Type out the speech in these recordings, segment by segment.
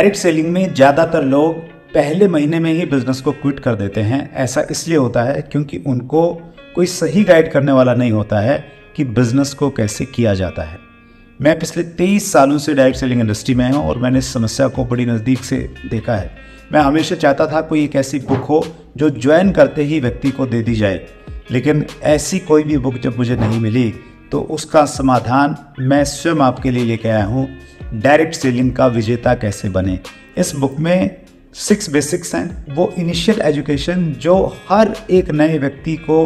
Direct selling में ज़्यादातर लोग पहले महीने में ही बिजनेस को क्विट कर देते हैं। ऐसा इसलिए होता है क्योंकि उनको कोई सही गाइड करने वाला नहीं होता है कि बिजनेस को कैसे किया जाता है। मैं पिछले 23 सालों से डायरेक्ट सेलिंग इंडस्ट्री में हूँ और मैंने इस समस्या को बड़ी नज़दीक से देखा है। मैं हमेशा चाहता था कोई एक ऐसी बुक हो जो ज्वाइन करते ही व्यक्ति को दे दी जाए, लेकिन ऐसी कोई भी बुक जब मुझे नहीं मिली तो उसका समाधान मैं स्वयं आपके लिए लेके आया हूँ, डायरेक्ट सेलिंग का विजेता कैसे बने। इस बुक में 6 बेसिक्स हैं, वो इनिशियल एजुकेशन जो हर एक नए व्यक्ति को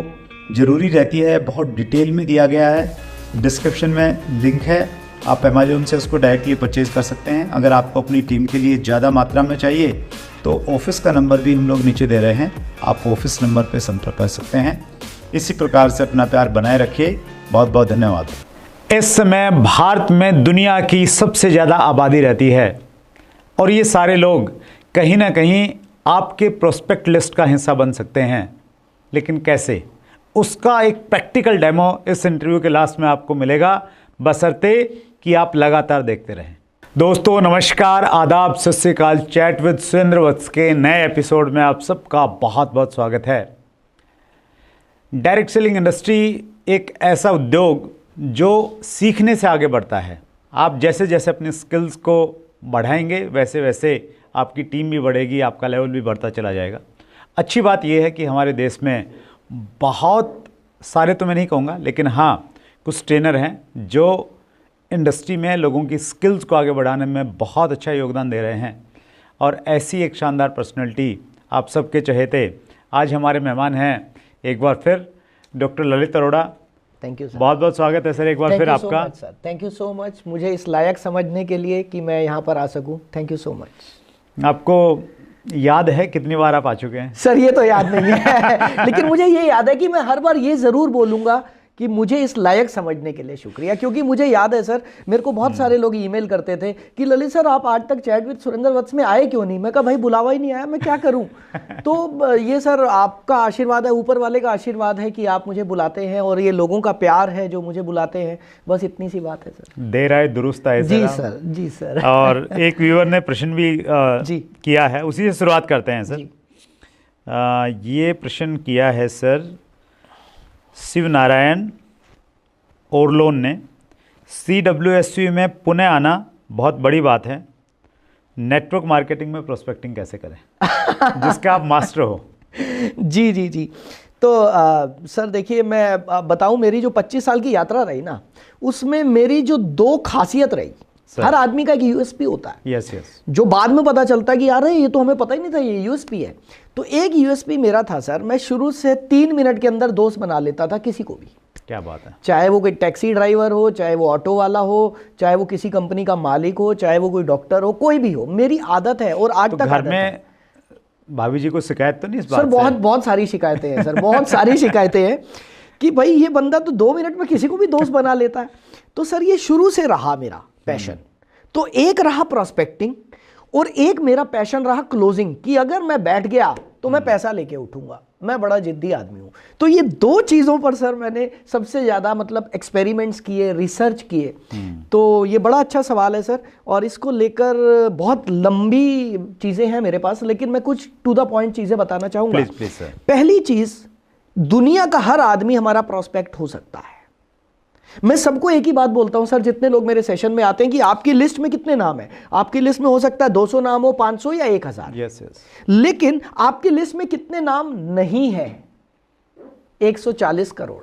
ज़रूरी रहती है, बहुत डिटेल में दिया गया है। डिस्क्रिप्शन में लिंक है, आप अमेज़न से उसको डायरेक्टली परचेज़ कर सकते हैं। अगर आपको अपनी टीम के लिए ज़्यादा मात्रा में चाहिए तो ऑफिस का नंबर भी हम लोग नीचे दे रहे हैं, आप ऑफिस नंबर पर संपर्क कर सकते हैं। इसी प्रकार से अपना प्यार बनाए रखिए। बहुत बहुत धन्यवाद। इस समय भारत में दुनिया की सबसे ज़्यादा आबादी रहती है और ये सारे लोग कहीं ना कहीं आपके प्रोस्पेक्ट लिस्ट का हिस्सा बन सकते हैं, लेकिन कैसे, उसका एक प्रैक्टिकल डेमो इस इंटरव्यू के लास्ट में आपको मिलेगा, बशर्ते कि आप लगातार देखते रहें। दोस्तों नमस्कार, आदाब, सत श्री अकाल। चैट विद सुरेंद्र वत्स के नए एपिसोड में आप सबका बहुत बहुत स्वागत है। डायरेक्ट सेलिंग इंडस्ट्री एक ऐसा उद्योग जो सीखने से आगे बढ़ता है। आप जैसे जैसे अपनी स्किल्स को बढ़ाएंगे वैसे वैसे आपकी टीम भी बढ़ेगी, आपका लेवल भी बढ़ता चला जाएगा। अच्छी बात यह है कि हमारे देश में बहुत सारे, तो मैं नहीं कहूँगा, लेकिन हाँ कुछ ट्रेनर हैं जो इंडस्ट्री में लोगों की स्किल्स को आगे बढ़ाने में बहुत अच्छा योगदान दे रहे हैं। और ऐसी एक शानदार पर्सनैलिटी आप सबके चहेते आज हमारे मेहमान हैं एक बार फिर doctor Lalit Arora. Thank you sir. बहुत बहुत स्वागत है सर एक बार फिर आपका। थैंक यू सो मच मुझे इस लायक समझने के लिए कि मैं यहाँ पर आ सकूँ। Thank you so much. आपको याद है कितनी बार आप आ चुके हैं? सर ये तो याद नहीं है लेकिन मुझे ये याद है कि मैं हर बार ये ज़रूर बोलूँगा कि मुझे इस लायक समझने के लिए शुक्रिया, क्योंकि मुझे याद है सर, मेरे को बहुत सारे लोग ईमेल करते थे कि ललित सर आप आज तक चैट विद सुरेंद्र वत्स में आए क्यों नहीं। मैं कहा भाई बुलावा ही नहीं आया, मैं क्या करूं। तो ये सर आपका आशीर्वाद है, ऊपर वाले का आशीर्वाद है कि आप मुझे बुलाते हैं और ये लोगों का प्यार है जो मुझे बुलाते हैं। बस इतनी सी बात है सर। देर आए दुरुस्त आए। जी सर, जी सर। और एक व्यूअर ने प्रश्न भी जी किया है, उसी से शुरुआत करते हैं सर। ये प्रश्न किया है सर शिव नारायण ओरलोन ने। CWSU में पुणे आना बहुत बड़ी बात है, नेटवर्क मार्केटिंग में प्रोस्पेक्टिंग कैसे करें जिसका आप मास्टर हो। जी जी जी। तो सर देखिए, मैं बताऊं, मेरी जो 25 साल की यात्रा रही ना, उसमें मेरी जो 2 खासियत रही। हर आदमी का एक यूएसपी होता है। Yes yes. जो बाद में पता चलता है कि यार ये तो हमें पता ही नहीं था ये यूएसपी है। तो एक यूएसपी मेरा था सर, मैं शुरू से 3 मिनट के अंदर दोस्त बना लेता था किसी को भी। क्या बात है। चाहे वो कोई टैक्सी ड्राइवर हो, चाहे वो ऑटो वाला हो, चाहे वो किसी कंपनी का मालिक हो, चाहे वो कोई डॉक्टर हो, कोई भी हो, मेरी आदत है और आज तो तक घर में भाभी जी को शिकायत तो नहीं इस बात सर? बहुत सारी शिकायतें हैं सर, बहुत सारी शिकायतें हैं कि भाई ये बंदा तो 2 मिनट में किसी को भी दोस्त बना लेता है। तो सर ये शुरू से रहा मेरा पैशन। तो एक रहा प्रोस्पेक्टिंग और एक मेरा पैशन रहा क्लोजिंग, कि अगर मैं बैठ गया तो मैं पैसा लेके उठूंगा। मैं बड़ा जिद्दी आदमी हूं। तो ये 2 चीजों पर सर मैंने सबसे ज्यादा मतलब एक्सपेरिमेंट्स किए, रिसर्च किए। तो ये बड़ा अच्छा सवाल है सर, और इसको लेकर बहुत लंबी चीजें हैं मेरे पास, लेकिन मैं कुछ टू द पॉइंट चीजें बताना चाहूंगा। Please sir. पहली चीज, दुनिया का हर आदमी हमारा प्रोस्पेक्ट हो सकता है। मैं सबको एक ही बात बोलता हूं सर, जितने लोग मेरे सेशन में आते हैं, कि आपकी लिस्ट में कितने नाम हैं। आपकी लिस्ट में हो सकता है 200 नाम हो, 500 या 1000। Yes yes. लेकिन आपकी लिस्ट में कितने नाम नहीं है? 140 करोड़।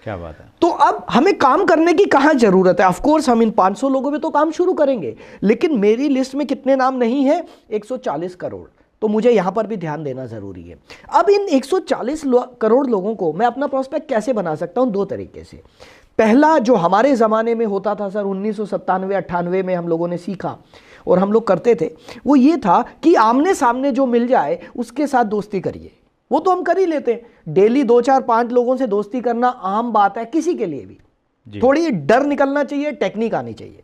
क्या बात है। तो अब हमें काम करने की कहां जरूरत है? ऑफ कोर्स हम इन 500 लोगों में तो काम शुरू करेंगे, लेकिन मेरी लिस्ट में कितने नाम नहीं है? 140 करोड़। तो मुझे यहां पर भी ध्यान देना जरूरी है। अब इन 140 करोड़ लोगों को मैं अपना प्रोस्पेक्ट कैसे बना सकता हूं? 2 तरीके से। पहला, जो हमारे ज़माने में होता था सर, 1997-98 में हम लोगों ने सीखा और हम लोग करते थे, वो ये था कि आमने सामने जो मिल जाए उसके साथ दोस्ती करिए। वो तो हम कर ही लेते हैं, डेली 2, 4, 5 लोगों से दोस्ती करना आम बात है किसी के लिए भी। थोड़ी डर निकलना चाहिए, टेक्निक आनी चाहिए।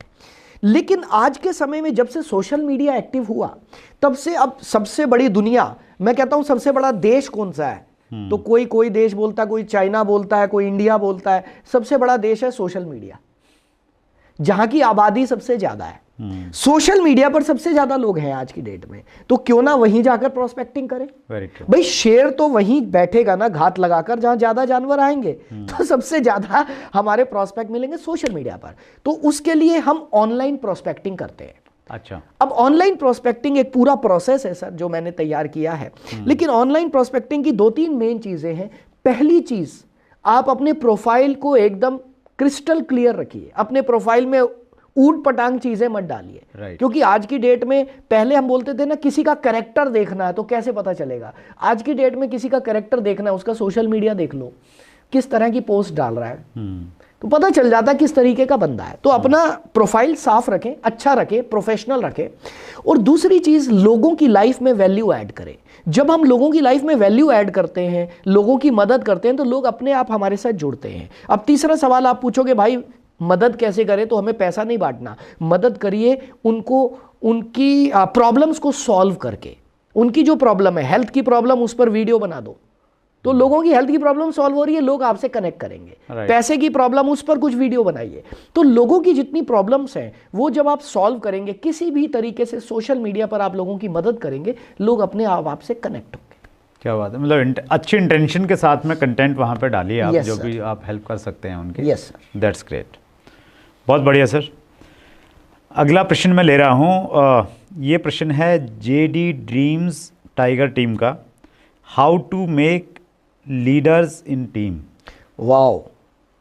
लेकिन आज के समय में जब से सोशल मीडिया एक्टिव हुआ, तब से अब सबसे बड़ी दुनिया, मैं कहता हूं सबसे बड़ा देश कौन सा है? तो कोई देश बोलता है, कोई चाइना बोलता है, कोई इंडिया बोलता है। सबसे बड़ा देश है सोशल मीडिया, जहां की आबादी सबसे ज्यादा है। सोशल मीडिया पर सबसे ज्यादा लोग हैं आज की डेट में, तो क्यों ना वहीं जाकर प्रोस्पेक्टिंग करें। भाई शेर तो वहीं बैठेगा ना घात लगाकर जहां ज्यादा जानवर आएंगे, तो सबसे ज्यादा हमारे प्रोस्पेक्ट मिलेंगे सोशल मीडिया पर। तो उसके लिए हम ऑनलाइन प्रोस्पेक्टिंग करते हैं। अच्छा, अब ऑनलाइन प्रोस्पेक्टिंग एक पूरा प्रोसेस है सर जो मैंने तैयार किया है, लेकिन ऑनलाइन प्रोस्पेक्टिंग की 2-3 मेन चीजें हैं। पहली चीज, आप अपने प्रोफाइल को एकदम क्रिस्टल क्लियर रखिए। अपने प्रोफाइल में ऊट पटांग चीजें मत डालिए, क्योंकि आज की डेट में, पहले हम बोलते थे ना किसी का कैरेक्टर देखना है तो कैसे पता चलेगा, आज की डेट में किसी का कैरेक्टर देखना है उसका सोशल मीडिया देख लो, किस तरह की पोस्ट डाल रहा है तो पता चल जाता है किस तरीके का बंदा है। तो अपना प्रोफाइल साफ रखें, अच्छा रखें, प्रोफेशनल रखें। और दूसरी चीज, लोगों की लाइफ में वैल्यू ऐड करें। जब हम लोगों की लाइफ में वैल्यू ऐड करते हैं, लोगों की मदद करते हैं, तो लोग अपने आप हमारे साथ जुड़ते हैं। अब तीसरा सवाल आप पूछोगे, भाई मदद कैसे करें? तो हमें पैसा नहीं बांटना, मदद करिए उनको, उनकी प्रॉब्लम्स को सॉल्व करके। उनकी जो प्रॉब्लम है, हेल्थ की प्रॉब्लम, उस पर वीडियो बना दो, तो लोगों की हेल्थ की प्रॉब्लम सॉल्व हो रही है, लोग आपसे कनेक्ट करेंगे। पैसे की प्रॉब्लम, उस पर कुछ वीडियो बनाइए। तो लोगों की जितनी प्रॉब्लम्स हैं वो जब आप सॉल्व करेंगे, किसी भी तरीके से सोशल मीडिया पर आप लोगों की मदद करेंगे, लोग अपने आप आपसे कनेक्ट होंगे। क्या बात है, मतलब अच्छी इंटेंशन के साथ में कंटेंट वहाँ पे डालिए आप, जो भी आप हेल्प कर सकते हैं उनके। यस सर, दैट्स ग्रेट, बहुत बढ़िया सर। अगला प्रश्न मैं ले रहा हूँ, ये प्रश्न है जेडी ड्रीम्स टाइगर टीम का। How to make leaders in team. Wow,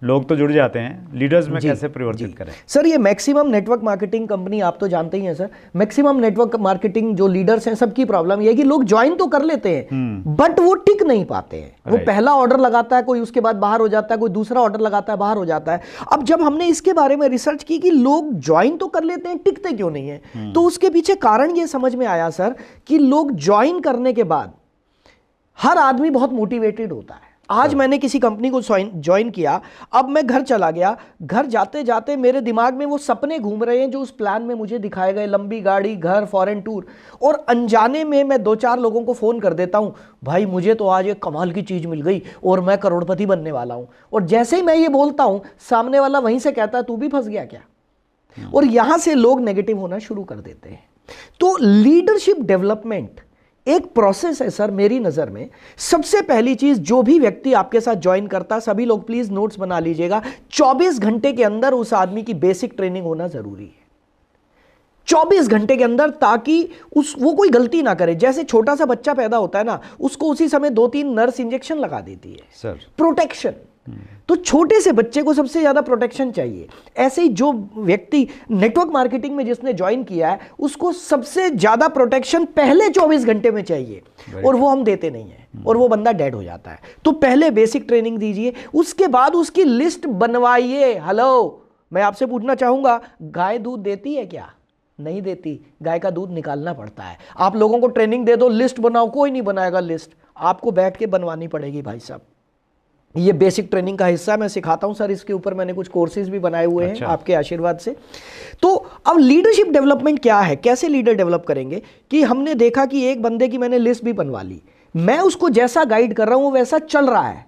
लोग तो जुड़ जाते हैं, लीडर्स में कैसे परिवर्तित करें? सर ये मैक्सिमम नेटवर्क मार्केटिंग कंपनी आप तो जानते ही हैं सर, मैक्सिमम नेटवर्क मार्केटिंग जो लीडर्स हैं सबकी प्रॉब्लम ये है कि लोग ज्वाइन तो कर लेते हैं बट वो टिक नहीं पाते हैं। वो पहला ऑर्डर लगाता है कोई, उसके बाद बाहर हो जाता है, कोई दूसरा ऑर्डर लगाता है, बाहर हो जाता है। अब जब हमने इसके बारे में रिसर्च की कि लोग ज्वाइन तो कर लेते हैं, टिकते क्यों नहीं है, तो उसके पीछे कारण ये समझ में आया सर कि लोग ज्वाइन करने के बाद हर आदमी बहुत मोटिवेटेड होता है। आज मैंने किसी कंपनी को ज्वाइन किया, अब मैं घर चला गया, घर जाते जाते मेरे दिमाग में वो सपने घूम रहे हैं जो उस प्लान में मुझे दिखाए गए, लंबी गाड़ी, घर, फॉरेन टूर, और अनजाने में मैं 2-4 लोगों को फोन कर देता हूं, भाई मुझे तो आज एक कमाल की चीज मिल गई और मैं करोड़पति बनने वाला हूं। और जैसे ही मैं ये बोलता हूं, सामने वाला वहीं से कहता है तू भी फंस गया क्या, और यहां से लोग नेगेटिव होना शुरू कर देते हैं। तो लीडरशिप डेवलपमेंट एक प्रोसेस है सर मेरी नजर में। सबसे पहली चीज, जो भी व्यक्ति आपके साथ ज्वाइन करता, सभी लोग प्लीज नोट्स बना लीजिएगा, 24 घंटे के अंदर उस आदमी की बेसिक ट्रेनिंग होना जरूरी है। 24 घंटे के अंदर, ताकि वो कोई गलती ना करे। जैसे छोटा सा बच्चा पैदा होता है ना, उसको उसी समय 2-3 नर्स इंजेक्शन लगा देती है सर, प्रोटेक्शन। तो छोटे से बच्चे को सबसे ज्यादा प्रोटेक्शन चाहिए। ऐसे ही जो व्यक्ति नेटवर्क मार्केटिंग में जिसने ज्वाइन किया है, उसको सबसे ज्यादा प्रोटेक्शन पहले 24 घंटे में चाहिए, और वो हम देते नहीं है, और वो बंदा डेड हो जाता है। तो पहले बेसिक ट्रेनिंग दीजिए, उसके बाद उसकी लिस्ट बनवाइए। हेलो, मैं आपसे पूछना चाहूंगा, गाय दूध देती है क्या? नहीं देती, गाय का दूध निकालना पड़ता है। आप लोगों को ट्रेनिंग दे दो, लिस्ट बनाओ, कोई नहीं बनाएगा लिस्ट, आपको बैठ के बनवानी पड़ेगी भाई साहब। ये बेसिक ट्रेनिंग का हिस्सा मैं सिखाता हूं सर, इसके ऊपर मैंने कुछ कोर्सेज भी बनाए हुए हैं आपके आशीर्वाद से। तो अब लीडरशिप डेवलपमेंट क्या है, कैसे लीडर डेवलप करेंगे, कि हमने देखा कि एक बंदे की मैंने लिस्ट भी बनवा ली, मैं उसको जैसा गाइड कर रहा हूं वो वैसा चल रहा है,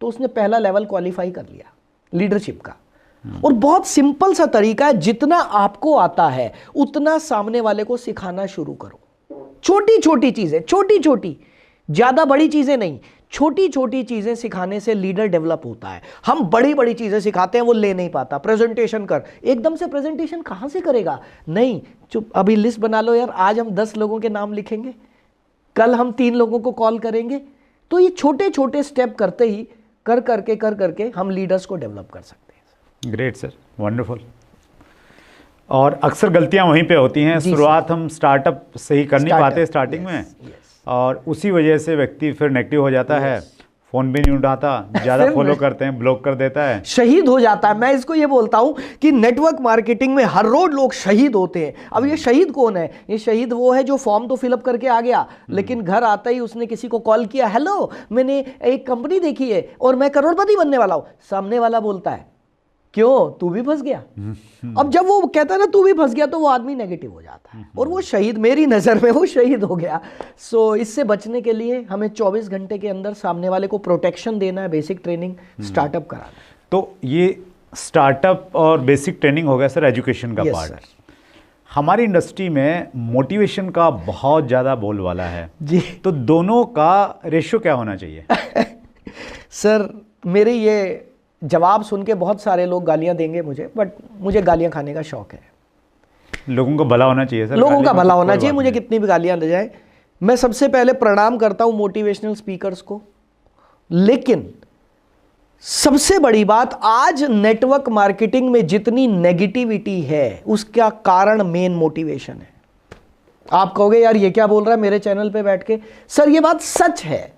तो उसने पहला लेवल क्वालिफाई कर लिया लीडरशिप का। और बहुत सिंपल सा तरीका है, जितना आपको आता है उतना सामने वाले को सिखाना शुरू करो। छोटी छोटी चीजें, छोटी छोटी, ज्यादा बड़ी चीजें नहीं, छोटी छोटी चीजें सिखाने से लीडर डेवलप होता है। हम बड़ी बड़ी चीजें सिखाते हैं, वो ले नहीं पाता। प्रेजेंटेशन कर, एकदम से प्रेजेंटेशन कहां से करेगा? नहीं, चुप, अभी लिस्ट बना लो यार, आज हम 10 लोगों के नाम लिखेंगे, कल हम 3 लोगों को कॉल करेंगे। तो ये छोटे छोटे स्टेप करते ही कर करके हम लीडर्स को डेवलप कर सकते हैं। Great sir, wonderful. और अक्सर गलतियां वहीं पे होती हैं, शुरुआत हम स्टार्टअप सही कर नहीं पाते स्टार्टिंग में, और उसी वजह से व्यक्ति फिर नेगेटिव हो जाता है, फोन भी नहीं उठाता, ज्यादा फॉलो करते हैं, ब्लॉक कर देता है, शहीद हो जाता है। मैं इसको ये बोलता हूं कि नेटवर्क मार्केटिंग में हर रोज लोग शहीद होते हैं। अब ये शहीद कौन है? ये शहीद वो है जो फॉर्म तो फिलअप करके आ गया, लेकिन घर आता ही उसने किसी को कॉल किया, हेलो मैंने एक कंपनी देखी है और मैं करोड़पति बनने वाला हूं। सामने वाला बोलता है, क्यों, तू भी फंस गया? अब जब वो कहता है ना तू भी फंस गया, तो वो आदमी नेगेटिव हो जाता है, और वो शहीद, मेरी नजर में वो शहीद हो गया। सो इससे बचने के लिए हमें 24 घंटे के अंदर सामने वाले को प्रोटेक्शन देना है, बेसिक ट्रेनिंग, स्टार्टअप कराना। तो ये स्टार्टअप और बेसिक ट्रेनिंग हो गया सर एजुकेशन का पार्ट। हमारी इंडस्ट्री में मोटिवेशन का बहुत ज़्यादा बोलबाला है जी। तो दोनों का रेशियो क्या होना चाहिए? सर मेरे ये जवाब सुन के बहुत सारे लोग गालियां देंगे मुझे, बट मुझे गालियां खाने का शौक है। लोगों का भला होना चाहिए सर, लोगों का भला होना चाहिए, बात मुझे नहीं। कितनी भी गालियां ले जाए। मैं सबसे पहले प्रणाम करता हूं मोटिवेशनल स्पीकर्स को, लेकिन सबसे बड़ी बात, आज नेटवर्क मार्केटिंग में जितनी नेगेटिविटी है उसका कारण मेन मोटिवेशन है। आप कहोगे यार ये क्या बोल रहा है मेरे चैनल पे बैठ के। सर ये बात सच है,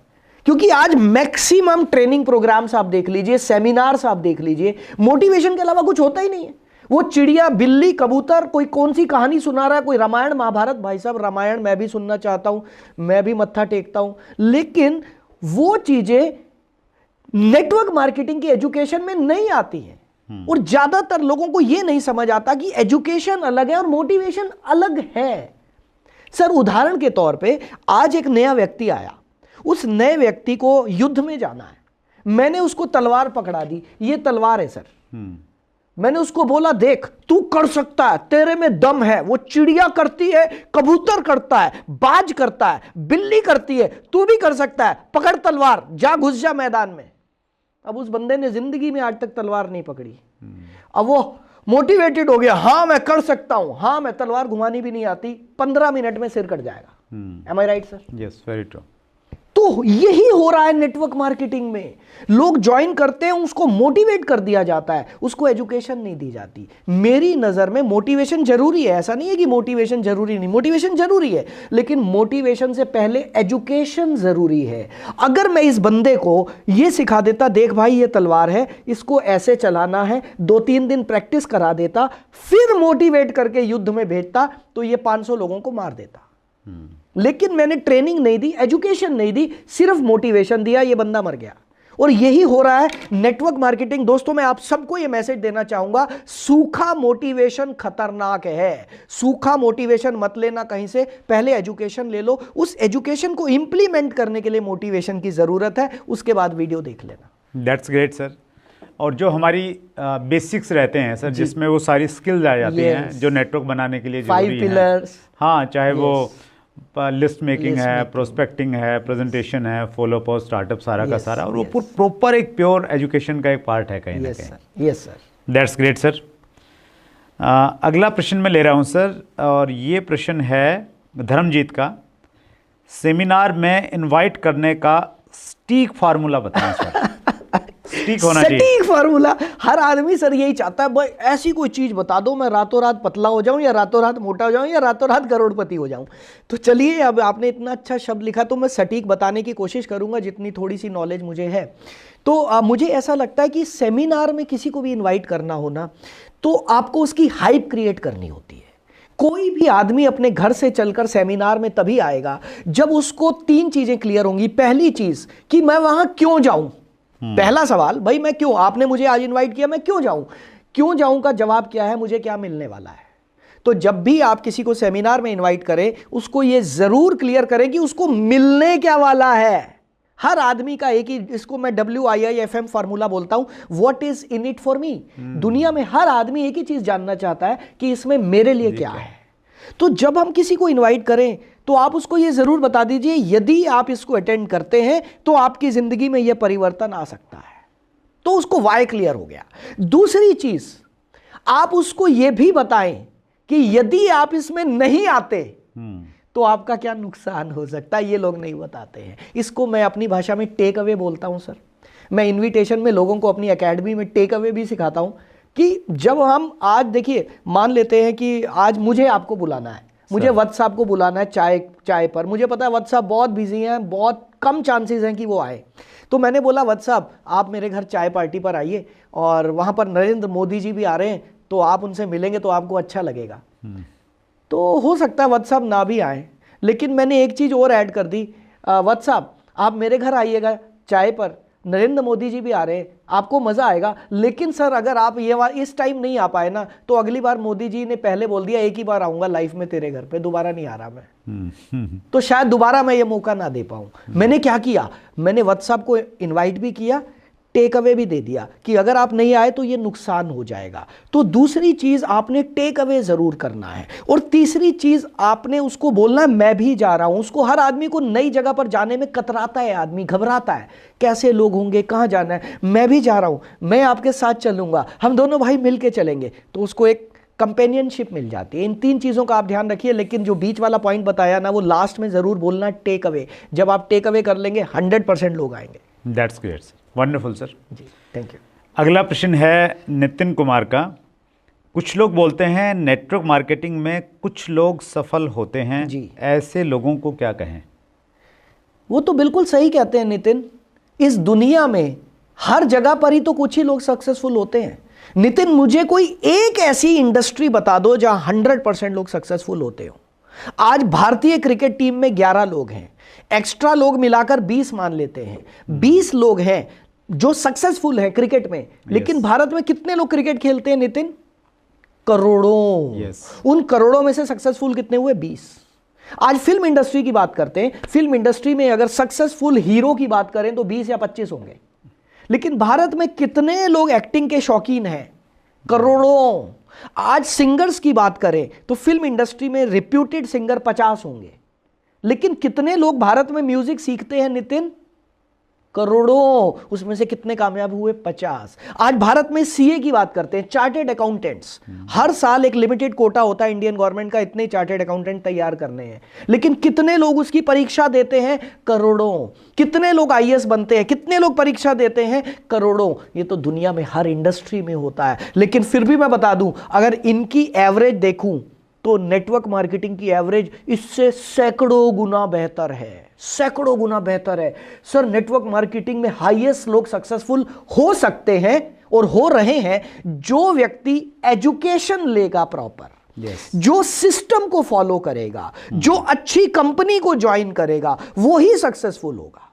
क्योंकि आज मैक्सिमम ट्रेनिंग प्रोग्राम्स आप देख लीजिए, सेमिनार्स आप देख लीजिए, मोटिवेशन के अलावा कुछ होता ही नहीं है। वो चिड़िया, बिल्ली, कबूतर, कोई कौन सी कहानी सुना रहा है, कोई रामायण महाभारत। भाई साहब रामायण मैं भी सुनना चाहता हूं, मैं भी मत्था टेकता हूं, लेकिन वो चीजें नेटवर्क मार्केटिंग की एजुकेशन में नहीं आती है। और ज्यादातर लोगों को यह नहीं समझ आता कि एजुकेशन अलग है और मोटिवेशन अलग है। सर उदाहरण के तौर पे आज एक नया व्यक्ति आया, उस नए व्यक्ति को युद्ध में जाना है, मैंने उसको तलवार पकड़ा दी, ये तलवार है सर। मैंने उसको बोला देख तू कर सकता है, तेरे में दम है। वो चिड़िया करती है, कबूतर करता है, बाज करता है, बिल्ली करती है, तू भी कर सकता है, पकड़ तलवार, जा घुस जा मैदान में। अब उस बंदे ने जिंदगी में आज तक तलवार नहीं पकड़ी। अब वो मोटिवेटेड हो गया, हाँ मैं कर सकता हूं, हाँ मैं तलवार घुमानी भी नहीं आती, 15 मिनट में सिर कट जाएगा। Am I right sir? Yes, very true. तो यही हो रहा है नेटवर्क मार्केटिंग में। लोग ज्वाइन करते हैं, उसको मोटिवेट कर दिया जाता है, उसको एजुकेशन नहीं दी जाती। मेरी नजर में मोटिवेशन जरूरी है, ऐसा नहीं है कि मोटिवेशन जरूरी नहीं, मोटिवेशन जरूरी है, लेकिन मोटिवेशन से पहले एजुकेशन जरूरी है। अगर मैं इस बंदे को यह सिखा देता, देख भाई ये तलवार है, इसको ऐसे चलाना है, 2-3 दिन प्रैक्टिस करा देता, फिर मोटिवेट करके युद्ध में भेजता, तो ये 500 लोगों को मार देता। लेकिन मैंने ट्रेनिंग नहीं दी, एजुकेशन नहीं दी, सिर्फ मोटिवेशन दिया, ये बंदा मर गया। और यही हो रहा है नेटवर्क मार्केटिंग। दोस्तों मैं आप सबको ये मैसेज देना चाहूंगा, सूखा मोटिवेशन खतरनाक है। सूखा मोटिवेशन मत लेना कहीं से, पहले एजुकेशन ले लो, उस एजुकेशन को इंप्लीमेंट करने के लिए मोटिवेशन की जरूरत है, उसके बाद वीडियो देख लेना। That's great sir. और जो हमारी बेसिक्स रहते हैं सर, जिसमें वो सारी स्किल्स आ जाती हैं जो नेटवर्क बनाने के लिए जरूरी हैं। 5 पिलर्स, हाँ, चाहे वो लिस्ट मेकिंग है, प्रोस्पेक्टिंग है, प्रेजेंटेशन है, फॉलो अप, स्टार्टअप, सारा का सारा, और वो प्रॉपर एक प्योर एजुकेशन का एक पार्ट है कहीं ना कहीं। Yes sir. That's great sir. अगला प्रश्न मैं ले रहा हूँ सर, और ये प्रश्न है धर्मजीत का। सेमिनार में इनवाइट करने का सटीक फार्मूला बताएं सर। सटीक होना चाहिए, सटीक फार्मूला। हर आदमी सर यही चाहता है, भाई ऐसी कोई चीज बता दो मैं रातों रात पतला हो जाऊं, या रातों रात मोटा हो जाऊं, या रातों रात करोड़पति हो जाऊं। तो चलिए, अब आपने इतना अच्छा शब्द लिखा तो मैं सटीक बताने की कोशिश करूंगा जितनी थोड़ी सी नॉलेज मुझे है। तो मुझे ऐसा लगता है कि सेमिनार में किसी को भी इन्वाइट करना हो ना, तो आपको उसकी हाइप क्रिएट करनी होती है। कोई भी आदमी अपने घर से चलकर सेमिनार में तभी आएगा जब उसको 3 चीजें क्लियर होंगी। पहली चीज कि मैं वहां क्यों जाऊं। पहला सवाल, भाई मैं क्यों, आपने मुझे आज इनवाइट किया, मैं क्यों जाऊं। क्यों जाऊं का जवाब क्या है, मुझे क्या मिलने वाला है। तो जब भी आप किसी को सेमिनार में इनवाइट करें, उसको यह जरूर क्लियर करें कि उसको मिलने क्या वाला है। हर आदमी का एक ही, इसको मैं WIIFM फार्मूला बोलता हूं, what is in it for me. दुनिया में हर आदमी एक ही चीज जानना चाहता है कि इसमें मेरे लिए क्या है। तो जब हम किसी को इनवाइट करें तो आप उसको ये जरूर बता दीजिए, यदि आप इसको अटेंड करते हैं तो आपकी जिंदगी में यह परिवर्तन आ सकता है। तो उसको वाई क्लियर हो गया। दूसरी चीज, आप उसको यह भी बताएं कि यदि आप इसमें नहीं आते तो आपका क्या नुकसान हो सकता है। ये लोग नहीं बताते हैं। इसको मैं अपनी भाषा में टेक अवे बोलता हूं सर। मैं इन्विटेशन में लोगों को अपनी एकेडमी में टेक अवे भी सिखाता हूं कि जब हम आज, देखिए मान लेते हैं कि आज मुझे आपको बुलाना है, मुझे वत्स साहब को बुलाना है चाय पर। मुझे पता है वत्स साहब बहुत बिजी हैं, बहुत कम चांसेस हैं कि वो आए। तो मैंने बोला वत्स साहब आप मेरे घर चाय पार्टी पर आइए, और वहाँ पर नरेंद्र मोदी जी भी आ रहे हैं, तो आप उनसे मिलेंगे तो आपको अच्छा लगेगा। तो हो सकता है वत्स साहब ना भी आए, लेकिन मैंने एक चीज़ और ऐड कर दी, वत्स साहब आप मेरे घर आइएगा चाय पर, नरेंद्र मोदी जी भी आ रहे हैं, आपको मज़ा आएगा। लेकिन सर अगर आप ये इस टाइम नहीं आ पाए ना, तो अगली बार मोदी जी ने पहले बोल दिया एक ही बार आऊँगा लाइफ में तेरे घर पे, दोबारा नहीं आ रहा मैं। तो शायद दोबारा मैं ये मौका ना दे पाऊँ। मैंने क्या किया, मैंने वत्स साहब को इन्वाइट भी किया, टेक अवे भी दे दिया कि अगर आप नहीं आए तो ये नुकसान हो जाएगा। तो दूसरी चीज आपने टेक अवे जरूर करना है, और तीसरी चीज आपने उसको बोलना है मैं भी जा रहा हूं। उसको, हर आदमी को नई जगह पर जाने में कतराता है, आदमी घबराता है, कैसे लोग होंगे, कहां जाना है, मैं भी जा रहा हूं, मैं आपके साथ चलूंगा, हम दोनों भाई मिलके चलेंगे, तो उसको एक कंपेनियनशिप मिल जाती है। इन 3 चीज़ों का आप ध्यान रखिए, लेकिन जो बीच वाला पॉइंट बताया ना, वो लास्ट में ज़रूर बोलना टेक अवे। जब आप टेक अवे कर लेंगे 100% लोग आएंगे। That's great sir, wonderful sir ji, thank you. अगला प्रश्न है नितिन कुमार का। कुछ लोग बोलते हैं नेटवर्क मार्केटिंग में कुछ लोग सफल होते हैं जी। ऐसे लोगों को क्या कहें? वो तो बिल्कुल सही कहते हैं नितिन। इस दुनिया में हर जगह पर ही तो कुछ ही लोग सक्सेसफुल होते हैं। नितिन, मुझे कोई एक ऐसी इंडस्ट्री बता दो जहां 100% लोग सक्सेसफुल होते हो। आज भारतीय क्रिकेट टीम में 11 लोग हैं, एक्स्ट्रा लोग मिलाकर 20 मान लेते हैं, 20 लोग हैं जो सक्सेसफुल हैं क्रिकेट में। लेकिन भारत में कितने लोग क्रिकेट खेलते हैं नितिन? करोड़ों। उन करोड़ों में से सक्सेसफुल कितने हुए? 20। आज फिल्म इंडस्ट्री की बात करते हैं, फिल्म इंडस्ट्री में अगर सक्सेसफुल हीरो की बात करें तो 20 या 25 होंगे। लेकिन भारत में कितने लोग एक्टिंग के शौकीन हैं? करोड़ों। आज सिंगर्स की बात करें तो फिल्म इंडस्ट्री में रिप्यूटेड सिंगर 50 होंगे। लेकिन कितने लोग भारत में म्यूजिक सीखते हैं नितिन? करोड़ों। उसमें से कितने कामयाब हुए? 50। आज भारत में सीए की बात करते हैं, चार्टेड अकाउंटेंट्स, हर साल एक लिमिटेड कोटा होता है इंडियन गवर्नमेंट का, इतने चार्टेड अकाउंटेंट तैयार करने हैं। लेकिन कितने लोग उसकी परीक्षा देते हैं? करोड़ों। कितने लोग आईएएस बनते हैं? कितने लोग परीक्षा देते हैं? करोड़ों। ये तो दुनिया में हर इंडस्ट्री में होता है। लेकिन फिर भी मैं बता दूं, अगर इनकी एवरेज देखूं तो नेटवर्क मार्केटिंग की एवरेज इससे सैकड़ों गुना बेहतर है, सैकड़ों गुना बेहतर है। सर, नेटवर्क मार्केटिंग में हाईएस्ट लोग सक्सेसफुल हो सकते हैं और हो रहे हैं जो व्यक्ति एजुकेशन लेगा प्रॉपर, जो सिस्टम को फॉलो करेगा, जो अच्छी कंपनी को ज्वाइन करेगा, वो ही सक्सेसफुल होगा।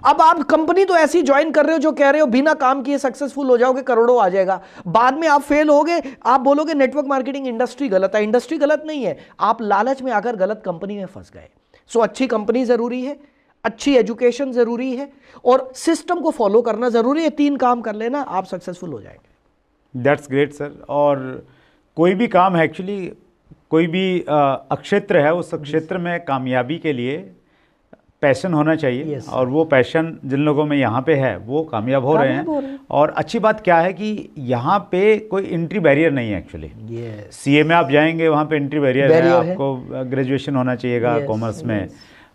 अब आप कंपनी तो ऐसी ज्वाइन कर रहे हो जो कह रहे हो बिना काम किए सक्सेसफुल हो जाओगे, करोड़ों आ जाएगा, बाद में आप फेल होगे, आप बोलोगे नेटवर्क मार्केटिंग इंडस्ट्री गलत है। इंडस्ट्री गलत नहीं है, आप लालच में आकर गलत कंपनी में फंस गए। सो अच्छी कंपनी जरूरी है, अच्छी एजुकेशन जरूरी है, और सिस्टम को फॉलो करना जरूरी है। 3 काम कर लेना, आप सक्सेसफुल हो जाएंगे। That's great sir. और कोई भी काम है, एक्चुअली कोई भी क्षेत्र है, उस क्षेत्र में कामयाबी के लिए पैशन होना चाहिए। और वो पैशन जिन लोगों में यहाँ पे है वो कामयाब हो रहे हैं। और अच्छी बात क्या है कि यहाँ पे कोई एंट्री बैरियर नहीं है एक्चुअली। सीए में आप जाएंगे, वहाँ पे एंट्री बैरियर है, आपको ग्रेजुएशन होना चाहिएगा कॉमर्स में।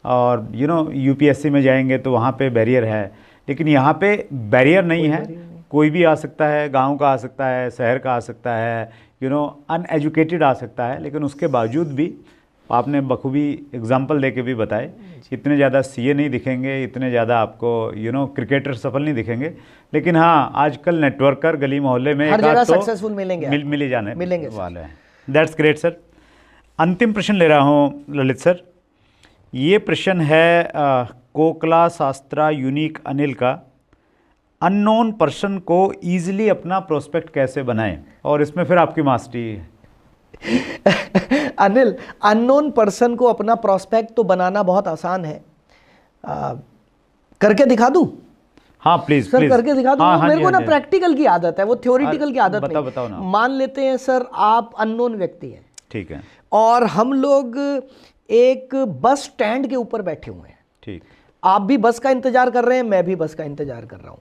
और यूपीएससी में जाएंगे तो वहाँ पे बैरियर है, लेकिन यहाँ पे बैरियर नहीं है। कोई भी आ सकता है, गाँव का आ सकता है, शहर का आ सकता है, अनएजुकेटेड आ सकता है। लेकिन उसके बावजूद भी आपने बखूबी एग्जाम्पल देके भी बताए, इतने ज़्यादा सीए नहीं दिखेंगे, इतने ज़्यादा आपको क्रिकेटर सफल नहीं दिखेंगे। लेकिन हाँ, आजकल नेटवर्कर गली मोहल्ले में हर जगह सक्सेसफुल मिलेंगे, मिल ही जाने मिलेंगे वाले हैं। That's great sir. अंतिम प्रश्न ले रहा हूँ ललित सर। ये प्रश्न है कोकला शास्त्रा यूनिक अनिल का। अननोन पर्सन को ईजिली अपना प्रोस्पेक्ट कैसे बनाएं? और इसमें फिर आपकी मास्टरी है। अनिल, अननोन पर्सन को अपना प्रोस्पेक्ट तो बनाना बहुत आसान है। करके दिखा दूं? हाँ प्लीज सर, प्लीज करके दिखा दूं। हाँ, मेरे को ना प्रैक्टिकल की आदत है, वो थ्योरेटिकल की आदत नहीं। बताओ ना। मान लेते हैं सर, आप अननोन व्यक्ति हैं, ठीक है, और हम लोग एक बस स्टैंड के ऊपर बैठे हुए हैं। ठीक। आप भी बस का इंतजार कर रहे हैं, मैं भी बस का इंतजार कर रहा हूं।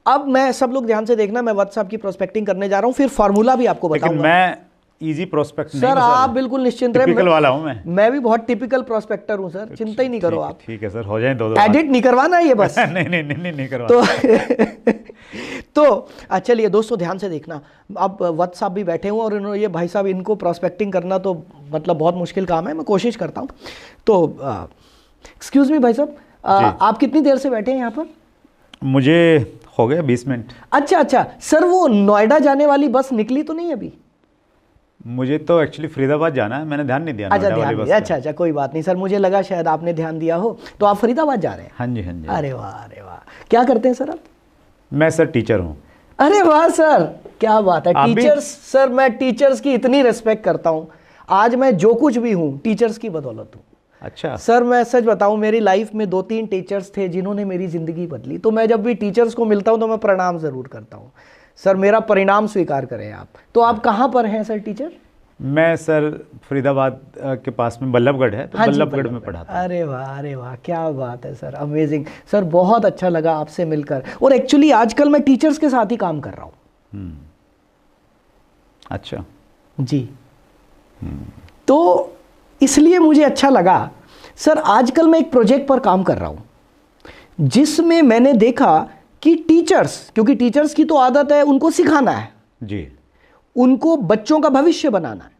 अब मैं, सब लोग ध्यान से देखना, मैं व्हाट्सएप की प्रोस्पेक्टिंग करने जा रहा हूं, फिर फार्मूला भी आपको बताऊंगा। लेकिन मैं इजी प्रोस्पेक्ट सर, आप बिल्कुल निश्चिंत रहे, टिपिकल वाला हूं मैं भी बहुत टिपिकल प्रोस्पेक्टर हूं सर, चिंता ही नहीं करो आप। ठीक है सर, हो जाए 2 एडिट नहीं करवाना ये बस। नहीं करवाना। तो चलिए दोस्तों, ध्यान से देखना। अब व्हाट्सएप भी बैठे हुए और इन्होंने, ये भाई साहब, इनको प्रोस्पेक्टिंग करना तो मतलब बहुत मुश्किल काम है, मैं कोशिश करता हूँ। तो एक्सक्यूज मी भाई साहब, आप कितनी देर से बैठे हैं यहाँ पर? मुझे हो गया 20 मिनट। अच्छा सर, वो नोएडा जाने वाली बस निकली तो नहीं अभी? मुझे तो एक्चुअली फरीदाबाद जाना है, मैंने ध्यान नहीं दिया। अच्छा, ध्यान दिया। अच्छा, कोई बात नहीं सर, मुझे लगा शायद आपने ध्यान दिया हो। तो आप फरीदाबाद जा रहे हैं? हाँ जी। अरे वाह, क्या करते हैं सर आप? मैं सर टीचर हूँ। अरे वाह सर, क्या बात है। टीचर्स सर, मैं टीचर्स की इतनी रिस्पेक्ट करता हूँ। आज मैं जो कुछ भी हूँ टीचर्स की बदौलत हूँ। अच्छा सर मैं सच बताऊं, मेरी लाइफ में 2-3 टीचर्स थे जिन्होंने मेरी ज़िंदगी बदली। तो मैं जब भी टीचर्स को मिलता हूं तो मैं प्रणाम ज़रूर करता हूं। सर मेरा परिणाम स्वीकार करें आप। तो आप कहाँ पर हैं सर टीचर? मैं सर फरीदाबाद के पास में बल्लभगढ़ है, तो हाँ जी, बल्लभगढ़ में पढ़ाता हूँ। अरे वाह क्या बात है सर, अमेजिंग सर, बहुत अच्छा लगा आपसे मिलकर। और एक्चुअली आजकल मैं टीचर्स के साथ ही काम कर रहा हूँ। अच्छा जी। तो इसलिए मुझे अच्छा लगा सर। आजकल मैं एक प्रोजेक्ट पर काम कर रहा हूँ जिसमें मैंने देखा कि टीचर्स, क्योंकि टीचर्स की तो आदत है उनको सिखाना है जी, उनको बच्चों का भविष्य बनाना है।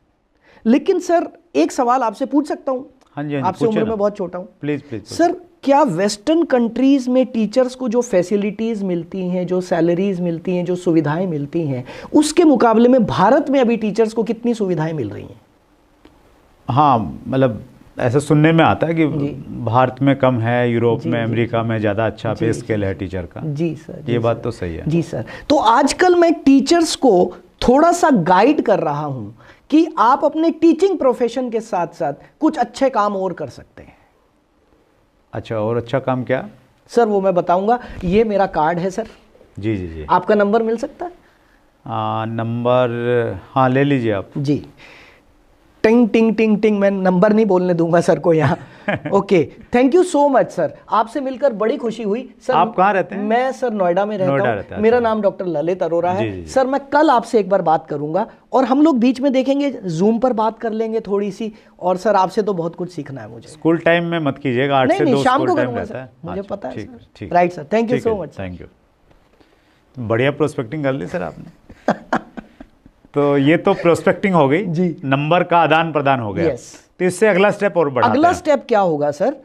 लेकिन सर एक सवाल आपसे पूछ सकता हूँ? हाँ जी, आपसे उम्र में बहुत छोटा हूँ। प्लीज प्लीज सर क्या वेस्टर्न कंट्रीज में टीचर्स को जो फैसिलिटीज मिलती हैं, जो सैलरीज मिलती हैं, जो सुविधाएं मिलती हैं, उसके मुकाबले में भारत में अभी टीचर्स को कितनी सुविधाएं मिल रही हैं? हाँ, मतलब ऐसा सुनने में आता है कि भारत में कम है, यूरोप में, अमेरिका में ज़्यादा अच्छा पे स्केल है टीचर का। जी सर, ये बात तो सही है। जी सर। तो आजकल मैं टीचर्स को थोड़ा सा गाइड कर रहा हूं कि आप अपने टीचिंग प्रोफेशन के साथ साथ कुछ अच्छे काम और कर सकते हैं। अच्छा, और अच्छा काम क्या? सर वो मैं बताऊंगा। ये मेरा कार्ड है सर। जी जी जी। आपका नंबर मिल सकता है? नंबर हाँ ले लीजिए आप। जी। टिंग टिंग टिंग टिंग, मैं नंबर नहीं बोलने दूंगा सर को यहाँ। Okay, thank you so much sir, आपसे मिलकर बड़ी खुशी हुई सर। आप कहाँ रहते हैं? मैं सर नोएडा में रहता हूँ। मेरा नाम डॉक्टर ललित अरोरा है। जी, जी। सर मैं कल आपसे एक बार बात करूंगा और हम लोग बीच में देखेंगे, जूम पर बात कर लेंगे थोड़ी सी। और सर आपसे तो बहुत कुछ सीखना है मुझे। स्कूल टाइम में मत कीजिएगा, 8 से 2 शाम को टाइम करूंगा रहता है। मुझे पता है ठीक, sir. Right sir, thank you so much. Thank you. बढ़िया प्रोस्पेक्टिंग कर ली सर आपने। तो ये तो प्रोस्पेक्टिंग हो गई जी, नंबर का आदान प्रदान हो गया। तो इससे अगला स्टेप और बढ़ाते हैं। अगला स्टेप क्या होगा सर?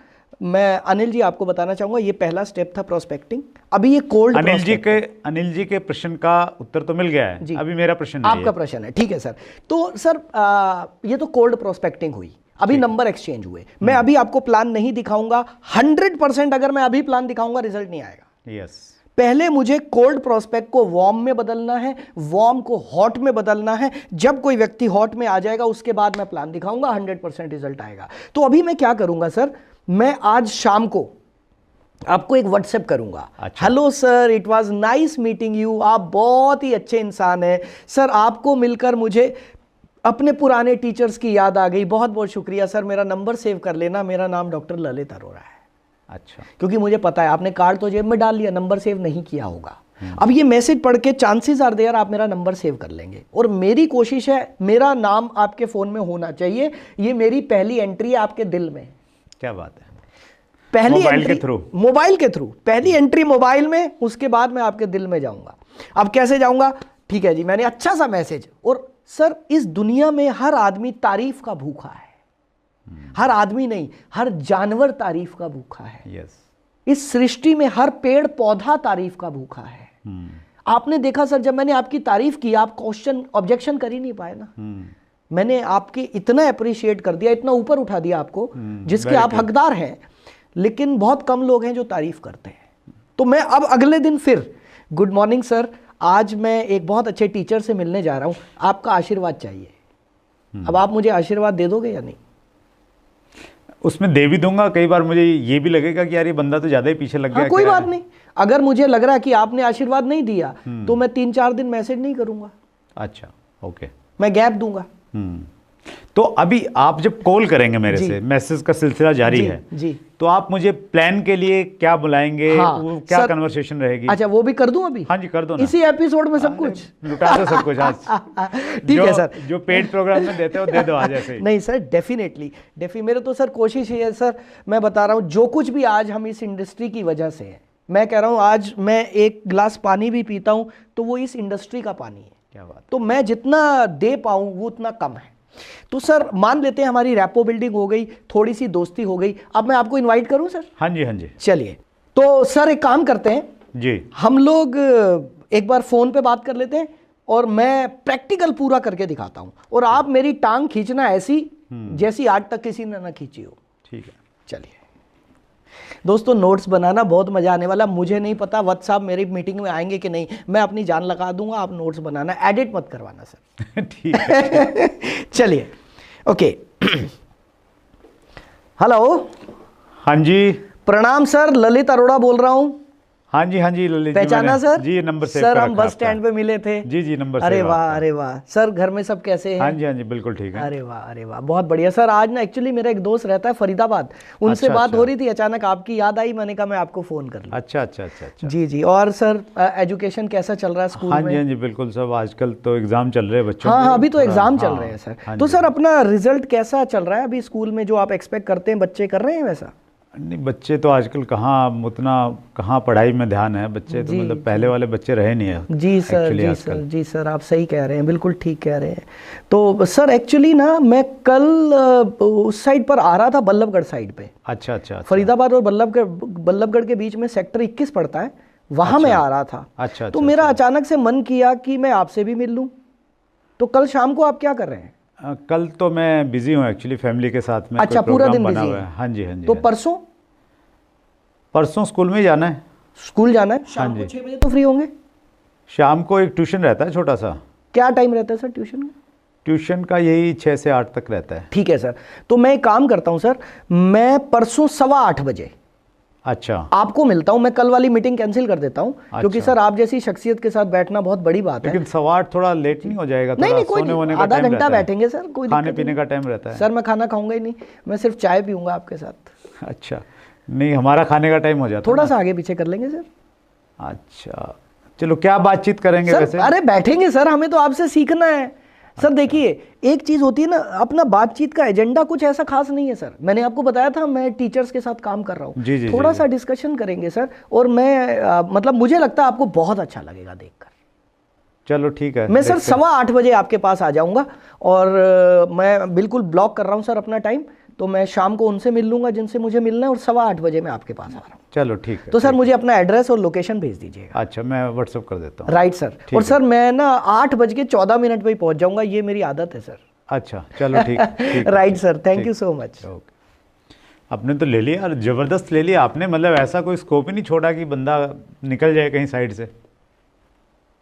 मैं अनिल जी आपको बताना चाहूंगा, ये पहला स्टेप था प्रोस्पेक्टिंग। अभी ये कोल्ड अनिल जी के प्रश्न का उत्तर तो मिल गया है जी। अभी मेरा प्रश्न है, आपका प्रश्न है। ठीक है सर। तो सर ये तो कोल्ड प्रोस्पेक्टिंग हुई, अभी नंबर एक्सचेंज हुए। मैं अभी आपको प्लान नहीं दिखाऊंगा। 100% अगर मैं अभी प्लान दिखाऊंगा रिजल्ट नहीं आएगा। यस। पहले मुझे कोल्ड प्रोस्पेक्ट को वार्म में बदलना है, वार्म को हॉट में बदलना है। जब कोई व्यक्ति हॉट में आ जाएगा उसके बाद मैं प्लान दिखाऊंगा, 100% रिजल्ट आएगा। तो अभी मैं क्या करूंगा सर, मैं आज शाम को आपको एक व्हाट्सएप करूंगा। Hello sir, it was nice meeting you. आप बहुत ही अच्छे इंसान हैं सर, आपको मिलकर मुझे अपने पुराने टीचर्स की याद आ गई। बहुत बहुत शुक्रिया सर, मेरा नंबर सेव कर लेना, मेरा नाम डॉक्टर ललित अरोरा है। अच्छा, क्योंकि मुझे पता है आपने कार्ड तो जेब में डाल लिया, नंबर सेव नहीं किया होगा। अब ये मैसेज पढ़ के चांसेस आर देयर आप मेरा नंबर सेव कर लेंगे। और मेरी कोशिश है मेरा नाम आपके फोन में होना चाहिए। ये मेरी पहली एंट्री है आपके दिल में। क्या बात है। पहली मोबाइल एंट्री के थ्रू, मोबाइल के थ्रू पहली एंट्री मोबाइल में, उसके बाद मैं आपके दिल में जाऊंगा। अब कैसे जाऊंगा? ठीक है जी, मैंने अच्छा सा मैसेज। और सर इस दुनिया में हर आदमी तारीफ का भूखा है। हर आदमी नहीं, हर जानवर तारीफ का भूखा है। यस। इस सृष्टि में हर पेड़ पौधा तारीफ का भूखा है। आपने देखा सर, जब मैंने आपकी तारीफ की आप क्वेश्चन ऑब्जेक्शन कर ही नहीं पाए ना। मैंने आपके इतना अप्रिशिएट कर दिया, इतना ऊपर उठा दिया आपको जिसके आप हकदार हैं। लेकिन बहुत कम लोग हैं जो तारीफ करते हैं। तो मैं अब अगले दिन फिर, गुड मॉर्निंग सर, आज मैं एक बहुत अच्छे टीचर से मिलने जा रहा हूं, आपका आशीर्वाद चाहिए। अब आप मुझे आशीर्वाद दे दोगे या नहीं? उसमें दे भी दूंगा। कई बार मुझे ये भी लगेगा कि यार ये बंदा तो ज्यादा ही पीछे लग गया। कोई बात नहीं, अगर मुझे लग रहा है कि आपने आशीर्वाद नहीं दिया तो मैं 3-4 दिन मैसेज नहीं करूंगा। अच्छा, ओके, मैं गैप दूंगा। तो अभी आप जब कॉल करेंगे मेरे से, मैसेज का सिलसिला जारी है जी, तो आप मुझे प्लान के लिए क्या बुलाएंगे? हाँ, क्या कन्वर्सेशन रहेगी? अच्छा, वो भी कर दूं अभी? हाँ जी, कर दो ना। इसी एपिसोड में सब कुछ लुटा दो, सब कुछ आज। ठीक है सर, जो पेड प्रोग्राम में देते हो दे दो आज ऐसे ही। नहीं सर, डेफिनेटली मेरे तो सर कोशिश है सर, मैं बता रहा हूँ जो कुछ भी आज हम इस इंडस्ट्री की वजह से है, मैं कह रहा हूँ आज मैं एक गिलास पानी भी पीता हूँ तो वो इस इंडस्ट्री का पानी है। क्या बात। तो मैं जितना दे पाऊँ वो उतना कम है। तो सर मान लेते हैं हमारी रैपो बिल्डिंग हो गई, थोड़ी सी दोस्ती हो गई, अब मैं आपको इनवाइट करूं सर? हाँ जी, हाँ जी। चलिए, तो सर एक काम करते हैं जी, हम लोग एक बार फोन पे बात कर लेते हैं और मैं प्रैक्टिकल पूरा करके दिखाता हूं और आप मेरी टांग खींचना ऐसी जैसी आज तक किसी ने ना खींची हो। ठीक है। चलिए दोस्तों, नोट्स बनाना बहुत मजा आने वाला। मुझे नहीं पता वत्स साहब मेरी मीटिंग में आएंगे कि नहीं, मैं अपनी जान लगा दूंगा, आप नोट्स बनाना, एडिट मत करवाना सर। ठीक है। चलिए, ओके। हेलो। हाँ जी। प्रणाम सर, ललित अरोड़ा बोल रहा हूँ। हाँ जी ललित जी, पहचाना सर? जी, नंबर सेव सर कर हम रखा बस स्टैंड पे मिले थे। जी नंबर अरे सेव वाह, आपका। अरे वाह सर, घर में सब कैसे हैं? हाँ जी बिल्कुल ठीक है। अरे वाह, अरे वाह, बहुत बढ़िया सर। आज ना एक्चुअली मेरा एक दोस्त रहता है फरीदाबाद, उनसे बात हो रही थी, अचानक आपकी याद आई, मैंने कहा मैं आपको फोन कर लूं। अच्छा। जी जी। और सर एजुकेशन कैसा चल रहा है स्कूल में? हाँ जी बिल्कुल सब, आजकल तो एग्जाम चल रहे हैं बच्चों हाँ के। अभी तो एग्जाम चल रहे हैं सर। हाँ तो सर अपना रिजल्ट कैसा चल रहा है अभी स्कूल में? जो आप एक्सपेक्ट करते हैं बच्चे कर रहे हैं वैसा? नहीं, बच्चे तो आजकल कहाँ पढ़ाई में ध्यान है, बच्चे तो मतलब पहले वाले बच्चे रहे नहीं है। जी सर, जी सर, आप सही कह रहे हैं, बिल्कुल ठीक कह रहे हैं। तो सर एक्चुअली ना मैं कल उस साइड पर आ रहा था, बल्लभगढ़ साइड पे। अच्छा। फरीदाबाद और बल्लभगढ़ के बीच में सेक्टर 21 पड़ता है, वहाँ मैं आ रहा था। अच्छा। तो मेरा अचानक से मन किया कि मैं आपसे भी मिल लूँ। तो कल शाम को आप क्या कर रहे हैं? कल तो मैं बिजी हूँ एक्चुअली, फैमिली के साथ में। अच्छा, पूरा दिन बिजी है? हाँ जी। तो परसों स्कूल में ही जाना है। स्कूल जाना है? शाम को 6 बजे तो फ्री होंगे? शाम को एक ट्यूशन रहता है छोटा सा। क्या टाइम रहता है सर ट्यूशन का? ट्यूशन का यही 6 से 8 तक रहता है। ठीक है सर, तो मैं एक काम करता हूँ सर, मैं परसों 8:15 बजे अच्छा आपको मिलता हूं। मैं कल वाली मीटिंग कैंसिल कर देता हूं। क्योंकि सर आप जैसी शख्सियत के साथ बैठना बहुत बड़ी बात है। लेकिन 8:15 थोड़ा लेट नहीं हो जाएगा? नहीं कोई नहीं, आधा घंटा बैठेंगे सर, कोई खाने पीने का टाइम रहता है। सर मैं खाना खाऊंगा ही नहीं, मैं सिर्फ चाय पीऊंगा आपके साथ। अच्छा, नहीं हमारा खाने का टाइम हो जाता है, थोड़ा सा आगे पीछे कर लेंगे सर। अच्छा चलो, क्या बातचीत करेंगे वैसे? अरे बैठेंगे सर, हमें तो आपसे सीखना है सर। देखिए एक चीज होती है ना, अपना बातचीत का एजेंडा कुछ ऐसा खास नहीं है सर। मैंने आपको बताया था मैं टीचर्स के साथ काम कर रहा हूँ, थोड़ा सा डिस्कशन करेंगे सर। और मैं मतलब मुझे लगता है आपको बहुत अच्छा लगेगा देखकर। चलो ठीक है, मैं सर 8:15 बजे आपके पास आ जाऊंगा। और मैं बिल्कुल ब्लॉक कर रहा हूँ सर अपना टाइम, तो मैं शाम को उनसे मिल लूंगा जिनसे मुझे मिलना है, और 8:15 बजे मैं आपके पास आ रहा हूँ। चलो ठीक है। तो सर मुझे अपना एड्रेस और लोकेशन भेज दीजिएगा। अच्छा, मैं व्हाट्सएप कर देता हूँ। Right sir. और सर मैं ना 8:14 पे ही पहुंच जाऊंगा, ये मेरी आदत है सर। अच्छा चलो ठीक। Right sir, thank you so much. आपने तो ले लिया, जबरदस्त ले लिया आपने, मतलब ऐसा कोई स्कोप ही नहीं छोड़ा कि बंदा निकल जाए कहीं साइड से।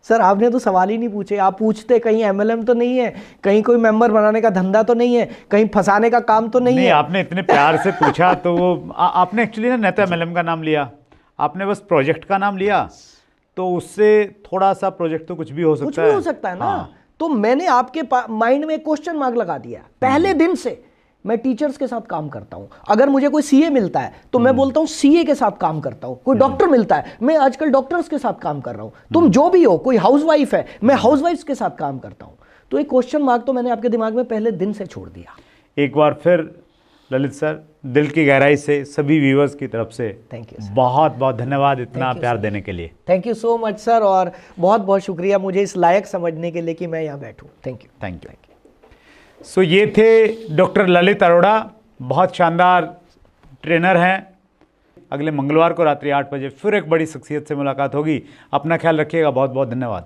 सर आपने तो सवाल ही नहीं पूछे। आप पूछते कहीं MLM तो नहीं है, कहीं कोई मेंबर बनाने का धंधा तो नहीं है, कहीं फंसाने का काम तो नहीं है। आपने इतने प्यार से पूछा तो वो आपने एक्चुअली ना तो MLM का नाम लिया, आपने बस प्रोजेक्ट का नाम लिया, तो उससे थोड़ा सा प्रोजेक्ट तो कुछ भी हो सकता है। कुछ भी हो सकता है ना। तो मैंने आपके माइंड में क्वेश्चन मार्क लगा दिया पहले दिन से। मैं टीचर्स के साथ काम करता हूं, अगर मुझे कोई CA मिलता है तो मैं बोलता हूं CA के साथ काम करता हूं। कोई डॉक्टर मिलता है, मैं आजकल डॉक्टर्स के साथ काम कर रहा हूं। तुम जो भी हो, कोई हाउसवाइफ है, मैं हाउसवाइफ्स के साथ काम करता हूं। तो एक क्वेश्चन मार्क तो मैंने आपके दिमाग में पहले दिन से छोड़ दिया। एक बार फिर ललित सर, दिल की गहराई से सभी व्यूअर्स की तरफ से थैंक यू, बहुत बहुत धन्यवाद इतना प्यार देने के लिए। Thank you so much sir, और बहुत बहुत शुक्रिया मुझे इस लायक समझने के लिए कि मैं यहाँ बैठूँ। Thank you. सो ये थे डॉक्टर ललित अरोड़ा, बहुत शानदार ट्रेनर हैं। अगले मंगलवार को रात्रि 8 बजे फिर एक बड़ी शख्सियत से मुलाकात होगी। अपना ख्याल रखिएगा, बहुत बहुत धन्यवाद।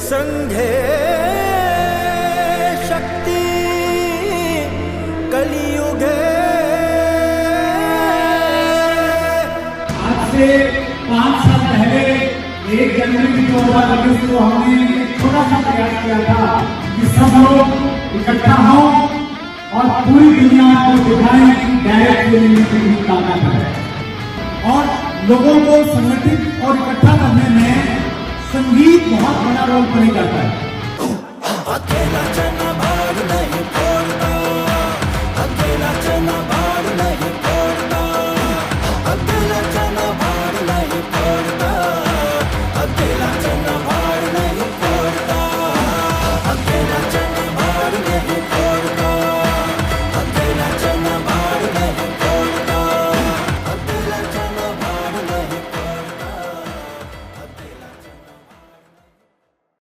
संघे शक्ति कलियुगे। आज से 5 साल पहले 1 जनवरी 2019 को हमने एक छोटा सा प्रयास किया था कि सब लोग इकट्ठा हों और पूरी दुनिया को दिखाएं कि डायरेक्ट यूनिवर्सिटी की ताकत है। और लोगों को संगठित और इकट्ठा करने में संगीत बहुत बड़ा रोल प्ले करता है।